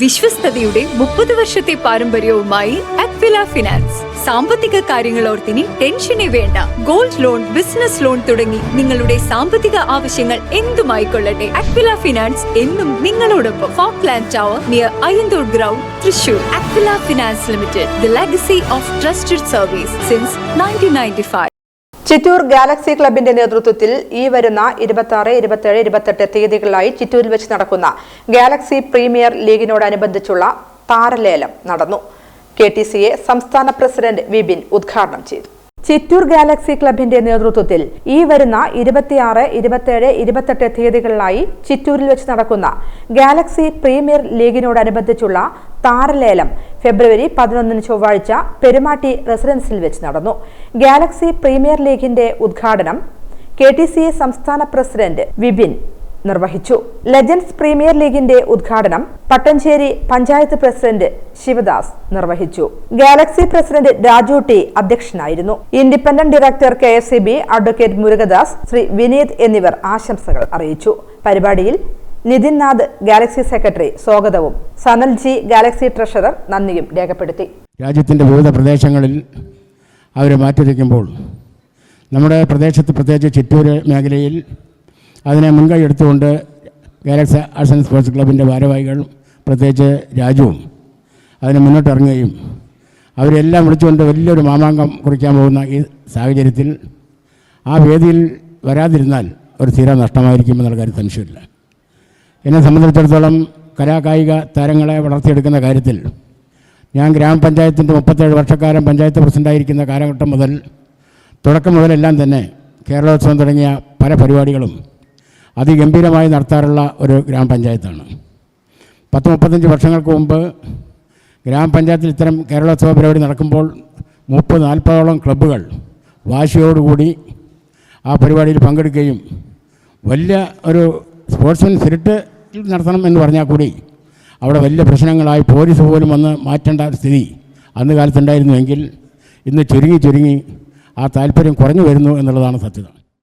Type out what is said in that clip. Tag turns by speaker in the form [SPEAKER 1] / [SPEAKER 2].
[SPEAKER 1] വിശ്വസ്തയുടെ 30 വർഷത്തെ പാരമ്പര്യവുമായി Aquila finance. സാമ്പത്തിക കാര്യങ്ങളോർത്തിനി ടെൻഷനേ വേണ്ട. ഗോൾഡ് ലോൺ, ബിസിനസ് ലോൺ തുടങ്ങി നിങ്ങളുടെ സാമ്പത്തിക ആവശ്യങ്ങൾ എന്തുമായിക്കൊള്ളട്ടെ, അക്വില ഫിനാൻസ് എന്നും നിങ്ങളോടൊപ്പം. Falkland tower near Ayyanthur ground, Thrissur. Aquila finance limited, the legacy of trusted service since 1995.
[SPEAKER 2] Chittur galaxy ക്ലബിന്റെ നേതൃത്വത്തിൽ ഈ വരുന്ന 26, 27, 28 തീയതികളിലായി ചിറ്റൂരിൽ വെച്ച് നടക്കുന്ന ഗാലക്സി പ്രീമിയർ ലീഗിനോടനുബന്ധിച്ചുള്ള താരലേലം നടന്നു. KTCA സംസ്ഥാന പ്രസിഡന്റ് വിപിൻ ഉദ്ഘാടനം ചെയ്തു. ചിറ്റൂർ ഗാലക്സി ക്ലബിന്റെ നേതൃത്വത്തിൽ ഈ വരുന്ന 26, 27, 28 തീയതികളിലായി ചിറ്റൂരിൽ വെച്ച് നടക്കുന്ന ഗാലക്സി പ്രീമിയർ ലീഗിനോടനുബന്ധിച്ചുള്ള താരലേലം ഫെബ്രുവരി 11 ചൊവ്വാഴ്ച പെരുമാട്ടി റെസിഡൻസിൽ വെച്ച് നടന്നു. ഗാലക്സി പ്രീമിയർ ലീഗിന്റെ ഉദ്ഘാടനം KTCA സംസ്ഥാന പ്രസിഡന്റ് വിപിൻ നിർവഹിച്ചു. ലെജൻഡ്സ് പ്രീമിയർ ലീഗിന്റെ ഉദ്ഘാടനം പട്ടഞ്ചേരി പഞ്ചായത്ത് പ്രസിഡന്റ് ശിവദാസ് നിർവഹിച്ചു. ഗാലക്സി പ്രസിഡന്റ് രാജു ടി അധ്യക്ഷനായിരുന്നു. Independent director KSCB advocate Murugadas, Shri Vineeth എന്നിവർ ആശംസകൾ അറിയിച്ചു. പരിപാടിയിൽ നിതിൻ നാഥ് ഗാലക്സി സെക്രട്ടറി സ്വാഗതവും സനൽജി ഗാലക്സി ട്രഷറർ നന്ദിയും രേഖപ്പെടുത്തി.
[SPEAKER 3] രാജ്യത്തിന്റെ വിവിധ പ്രദേശങ്ങളിൽ അവരെ മാറ്റിവെക്കുമ്പോൾ നമ്മുടെ പ്രദേശത്ത്, പ്രത്യേകിച്ച് ചിറ്റൂർ മേഖലയിൽ അതിനെ മുൻകൈ എടുത്തുകൊണ്ട് ഗാലക്സി ആർട്സ് ആൻഡ് സ്പോർട്സ് ക്ലബിൻ്റെ ഭാരവാഹികൾ, പ്രത്യേകിച്ച് രാജുവും അതിന് മുന്നോട്ടിറങ്ങുകയും അവരെല്ലാം വിളിച്ചുകൊണ്ട് വലിയൊരു മാമാങ്കം കുറിക്കാൻ പോകുന്ന ഈ സാഹചര്യത്തിൽ ആ വേദിയിൽ വരാതിരുന്നാൽ ഒരു തീരാ നഷ്ടമായിരിക്കുമെന്നുള്ള കാര്യം സംശയമില്ല. എന്നെ സംബന്ധിച്ചിടത്തോളം കലാകായിക താരങ്ങളെ വളർത്തിയെടുക്കുന്ന കാര്യത്തിൽ ഞാൻ ഗ്രാമപഞ്ചായത്തിൻ്റെ 37 വർഷക്കാലം പഞ്ചായത്ത് പ്രസിഡൻ്റായിരിക്കുന്ന കാലഘട്ടം മുതൽ, തുടക്കം മുതലെല്ലാം തന്നെ കേരളോത്സവം തുടങ്ങിയ പല പരിപാടികളും അതിഗംഭീരമായി നടത്താറുള്ള ഒരു ഗ്രാമപഞ്ചായത്താണ്. 30-35 വർഷങ്ങൾക്ക് മുമ്പ് ഗ്രാമപഞ്ചായത്തിൽ ഇത്തരം കേരളോത്സവ പരിപാടി നടക്കുമ്പോൾ 30-40ഓളം ക്ലബ്ബുകൾ വാശിയോടുകൂടി ആ പരിപാടിയിൽ പങ്കെടുക്കുകയും വലിയ ഒരു സ്പോർട്സ്മാൻ സ്പിരിറ്റ് നടത്തണം എന്ന് പറഞ്ഞാൽ കൂടി അവിടെ വലിയ പ്രശ്നങ്ങളായി പോലീസ് പോലും വന്ന് മാറ്റേണ്ട സ്ഥിതി അന്ന് കാലത്തുണ്ടായിരുന്നുവെങ്കിൽ ഇന്ന് ചുരുങ്ങി ആ താല്പര്യം കുറഞ്ഞു വരുന്നു എന്നുള്ളതാണ് സത്യത.